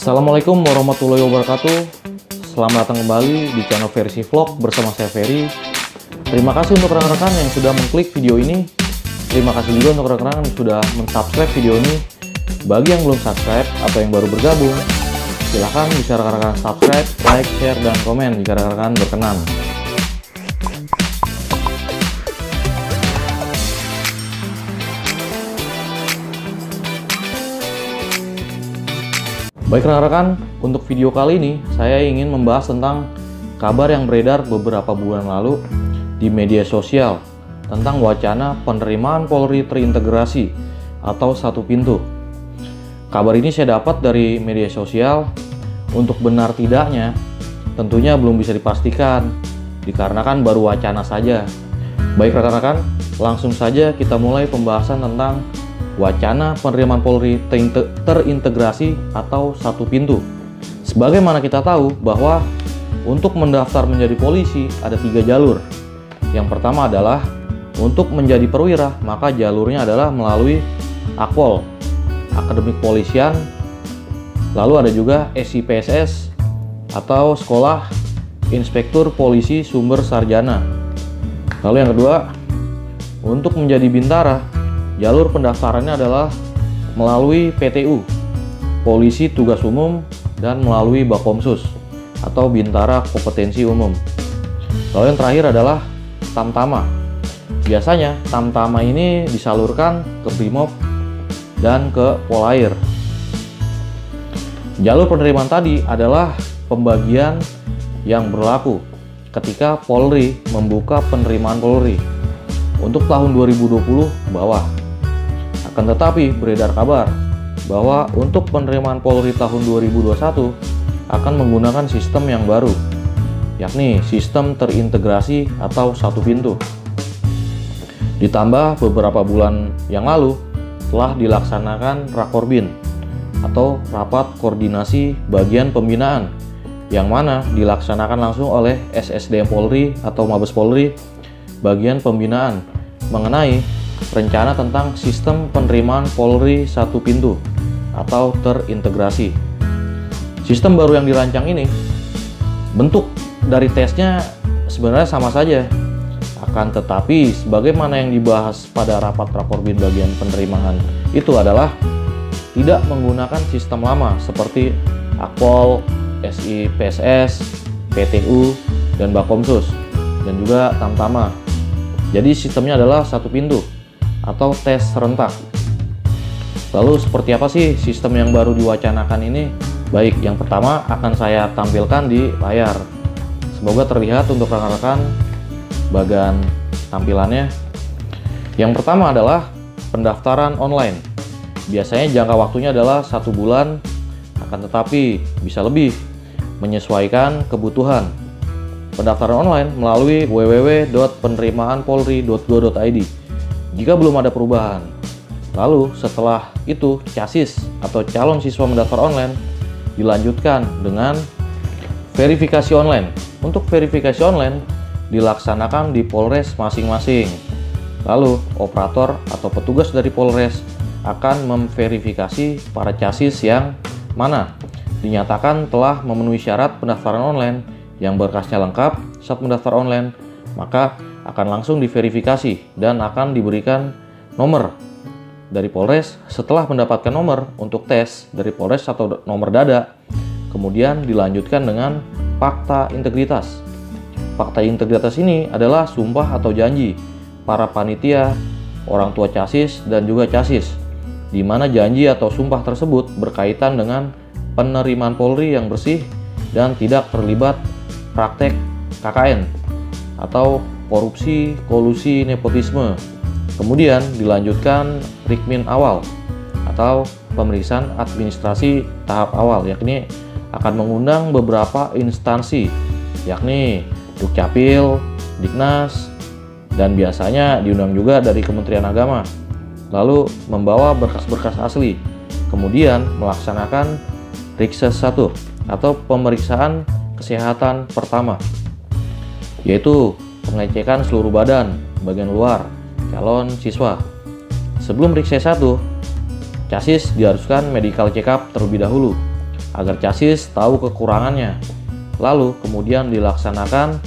Assalamualaikum warahmatullahi wabarakatuh. Selamat datang kembali di channel Versi Vlog bersama saya Ferry. Terima kasih untuk rekan-rekan yang sudah mengklik video ini. Terima kasih juga untuk rekan-rekan yang sudah mensubscribe video ini. Bagi yang belum subscribe atau yang baru bergabung, silahkan bisa rekan-rekan subscribe, like, share, dan komen jika rekan-rekan berkenan. Baik rekan-rekan, untuk video kali ini saya ingin membahas tentang kabar yang beredar beberapa bulan lalu di media sosial tentang wacana penerimaan Polri terintegrasi atau satu pintu. Kabar ini saya dapat dari media sosial. Untuk benar tidaknya tentunya belum bisa dipastikan dikarenakan baru wacana saja. Baik rekan-rekan, langsung saja kita mulai pembahasan tentang wacana penerimaan Polri terintegrasi atau satu pintu. Sebagaimana kita tahu bahwa untuk mendaftar menjadi polisi ada 3 jalur. Yang pertama adalah untuk menjadi perwira, maka jalurnya adalah melalui Akpol, Akademik Polisian. Lalu ada juga SIPSS atau Sekolah Inspektur Polisi Sumber Sarjana. Lalu yang kedua, untuk menjadi bintara, jalur pendaftarannya adalah melalui PTU, Polisi Tugas Umum, dan melalui Bakomsus atau Bintara Kompetensi Umum. Lalu yang terakhir adalah Tamtama. Biasanya Tamtama ini disalurkan ke Brimob dan ke Polair. Jalur penerimaan tadi adalah pembagian yang berlaku ketika Polri membuka penerimaan Polri untuk tahun 2020 bawah. Akan tetapi beredar kabar bahwa untuk penerimaan Polri tahun 2021 akan menggunakan sistem yang baru, yakni sistem terintegrasi atau satu pintu. Ditambah beberapa bulan yang lalu telah dilaksanakan Rakorbin atau Rapat Koordinasi Bagian Pembinaan, yang mana dilaksanakan langsung oleh SSDM Polri atau Mabes Polri Bagian Pembinaan mengenai rencana tentang sistem penerimaan Polri satu pintu atau terintegrasi. Sistem baru yang dirancang ini, bentuk dari tesnya sebenarnya sama saja. Akan tetapi sebagaimana yang dibahas pada rapat Rakorbin bagian penerimaan itu adalah tidak menggunakan sistem lama seperti Akpol, SIPSS, PTU, dan Bakomsus, dan juga Tamtama. Jadi sistemnya adalah satu pintu atau tes serentak. Lalu seperti apa sih sistem yang baru diwacanakan ini? Baik, yang pertama akan saya tampilkan di layar. Semoga terlihat untuk rekan-rekan bagian tampilannya. Yang pertama adalah pendaftaran online. Biasanya jangka waktunya adalah 1 bulan, akan tetapi bisa lebih menyesuaikan kebutuhan. Pendaftaran online melalui www.penerimaanpolri.go.id jika belum ada perubahan. Lalu setelah itu CASIS atau calon siswa mendaftar online dilanjutkan dengan verifikasi online. Untuk verifikasi online dilaksanakan di Polres masing-masing. Lalu operator atau petugas dari Polres akan memverifikasi para CASIS yang mana dinyatakan telah memenuhi syarat pendaftaran online yang berkasnya lengkap saat mendaftar online, maka akan langsung diverifikasi dan akan diberikan nomor dari Polres. Setelah mendapatkan nomor untuk tes dari Polres atau nomor dada, kemudian dilanjutkan dengan fakta integritas. Fakta integritas ini adalah sumpah atau janji para panitia, orang tua CASIS, dan juga CASIS, di mana janji atau sumpah tersebut berkaitan dengan penerimaan Polri yang bersih dan tidak terlibat praktek KKN atau korupsi, kolusi, nepotisme. Kemudian dilanjutkan Rikmin awal atau pemeriksaan administrasi tahap awal, yakni akan mengundang beberapa instansi, yakni Dukcapil, Diknas, dan biasanya diundang juga dari Kementerian Agama. Lalu membawa berkas-berkas asli. Kemudian melaksanakan Rikses 1 atau pemeriksaan kesehatan pertama, yaitu pengecekan seluruh badan bagian luar calon siswa. Sebelum Rikses 1, CASIS diharuskan medical check up terlebih dahulu. agar chassis tahu kekurangannya. Lalu kemudian dilaksanakan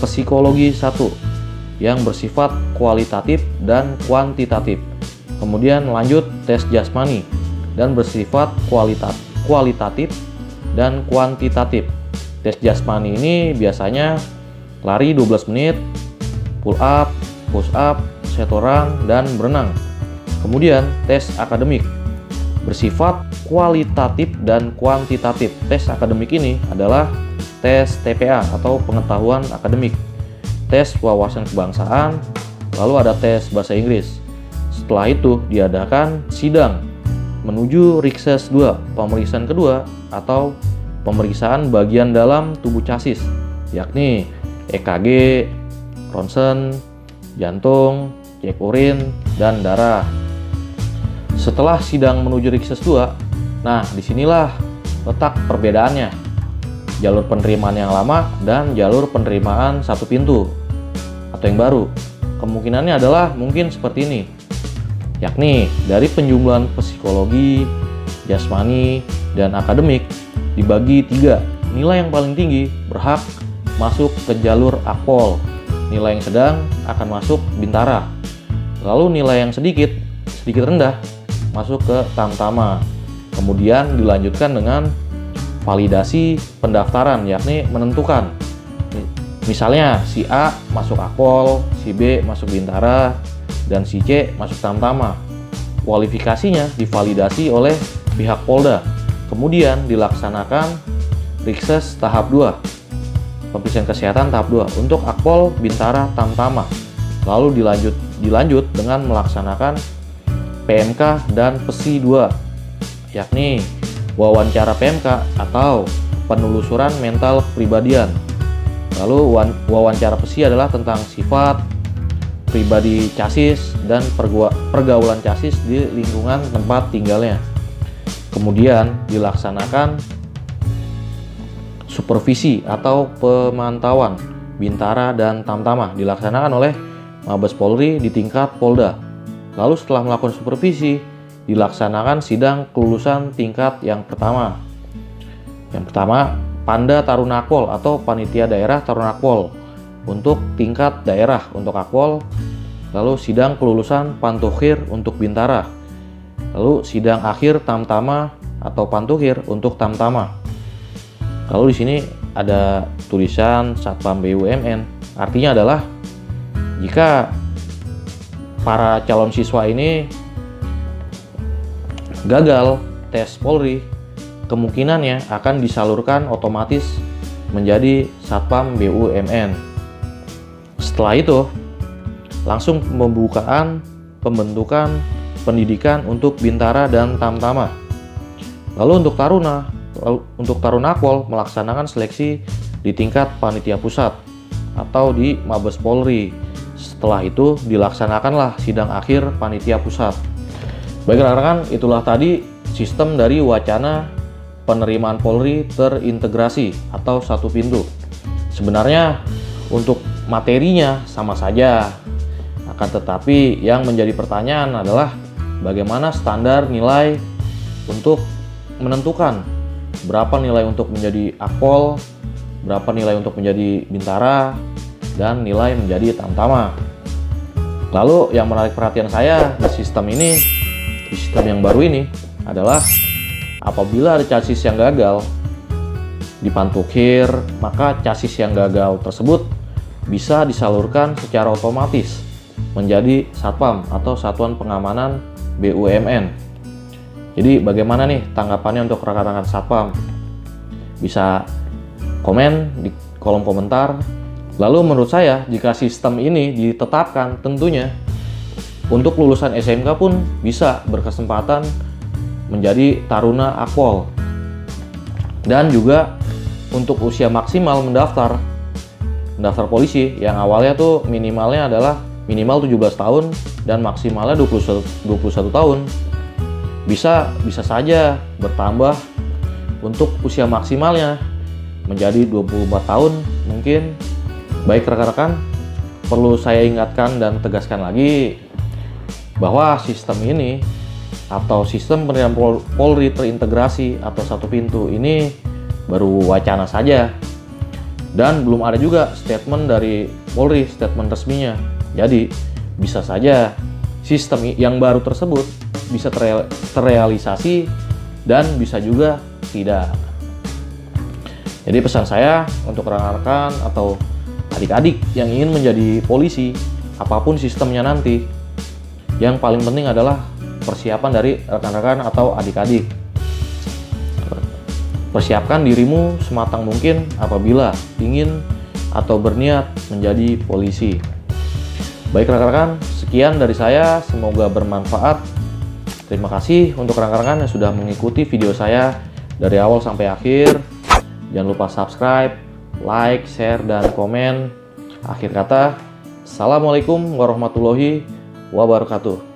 psikologi 1 yang bersifat kualitatif dan kuantitatif. Kemudian lanjut tes jasmani dan bersifat kualitatif dan kuantitatif. Tes jasmani ini biasanya lari 12 menit, pull up, push up, setoran, dan berenang. Kemudian tes akademik bersifat kualitatif dan kuantitatif. Tes akademik ini adalah tes TPA atau pengetahuan akademik, tes wawasan kebangsaan, lalu ada tes bahasa Inggris. Setelah itu diadakan sidang menuju Rikses 2, pemeriksaan kedua atau pemeriksaan bagian dalam tubuh chassis, yakni EKG, ronsen, jantung, cek urin, dan darah. Setelah sidang menuju Rikses 2, nah disinilah letak perbedaannya. Jalur penerimaan yang lama dan jalur penerimaan satu pintu atau yang baru. Kemungkinannya adalah mungkin seperti ini, yakni dari penjumlahan psikologi, jasmani, dan akademik dibagi 3. Nilai yang paling tinggi berhak masuk ke jalur akpol, nilai yang sedang akan masuk bintara, lalu nilai yang sedikit rendah masuk ke tamtama. Kemudian dilanjutkan dengan validasi pendaftaran, yakni menentukan misalnya si A masuk akpol, si B masuk bintara, dan si C masuk tamtama. Kualifikasinya divalidasi oleh pihak Polda. Kemudian dilaksanakan Rikses tahap 2, pemeriksaan kesehatan tahap 2 untuk akpol, bintara, tamtama. Lalu dilanjut dengan melaksanakan PMK dan PESI 2, yakni wawancara PMK atau penelusuran mental kepribadian. Lalu wawancara PESI adalah tentang sifat pribadi chassis dan pergaulan chassis di lingkungan tempat tinggalnya. Kemudian dilaksanakan supervisi atau pemantauan bintara dan tamtama, dilaksanakan oleh Mabes Polri di tingkat Polda. Lalu setelah melakukan supervisi, dilaksanakan sidang kelulusan tingkat yang pertama. Yang pertama, Panda Taruna Akpol atau Panitia Daerah Taruna Akpol untuk tingkat daerah untuk Akpol. Lalu sidang kelulusan Pantukhir untuk bintara. Lalu sidang akhir Tamtama atau Pantukhir untuk Tamtama. Lalu di sini ada tulisan Satpam BUMN. Artinya adalah jika para calon siswa ini gagal tes Polri, kemungkinannya akan disalurkan otomatis menjadi Satpam BUMN. Setelah itu, langsung pembentukan pendidikan untuk bintara dan tamtama. Lalu untuk taruna Akpol melaksanakan seleksi di tingkat panitia pusat atau di Mabes Polri. Setelah itu dilaksanakanlah sidang akhir panitia pusat. Baik rekan-rekan, itulah tadi sistem dari wacana penerimaan Polri terintegrasi atau satu pintu. Sebenarnya untuk materinya sama saja, akan tetapi yang menjadi pertanyaan adalah bagaimana standar nilai untuk menentukan berapa nilai untuk menjadi Akpol, berapa nilai untuk menjadi bintara, dan nilai menjadi tamtama. Lalu yang menarik perhatian saya di sistem yang baru ini adalah apabila ada chassis yang gagal di Pantukhir, maka chassis yang gagal tersebut bisa disalurkan secara otomatis menjadi Satpam atau Satuan Pengamanan BUMN. Jadi bagaimana nih tanggapannya untuk rekan-rekan Satpam? Bisa komen di kolom komentar. Lalu menurut saya jika sistem ini ditetapkan, tentunya untuk lulusan SMK pun bisa berkesempatan menjadi taruna Akpol. Dan juga untuk usia maksimal mendaftar polisi yang awalnya tuh minimalnya adalah minimal 17 tahun dan maksimalnya 21 tahun. Bisa saja bertambah untuk usia maksimalnya menjadi 24 tahun mungkin. Baik rekan-rekan, perlu saya ingatkan dan tegaskan lagi bahwa sistem ini atau sistem penilaian Polri terintegrasi atau satu pintu ini baru wacana saja. Dan belum ada juga statement dari Polri, statement resminya. Jadi bisa saja sistem yang baru tersebut bisa terrealisasi dan bisa juga tidak. Jadi pesan saya untuk rekan-rekan atau adik-adik yang ingin menjadi polisi, apapun sistemnya nanti, yang paling penting adalah persiapan dari rekan-rekan atau adik-adik. Persiapkan dirimu sematang mungkin apabila ingin atau berniat menjadi polisi. Baik rekan-rekan, sekian dari saya, semoga bermanfaat. Terima kasih untuk rekan-rekan yang sudah mengikuti video saya dari awal sampai akhir. Jangan lupa subscribe, like, share, dan komen. Akhir kata, Assalamualaikum warahmatullahi wabarakatuh.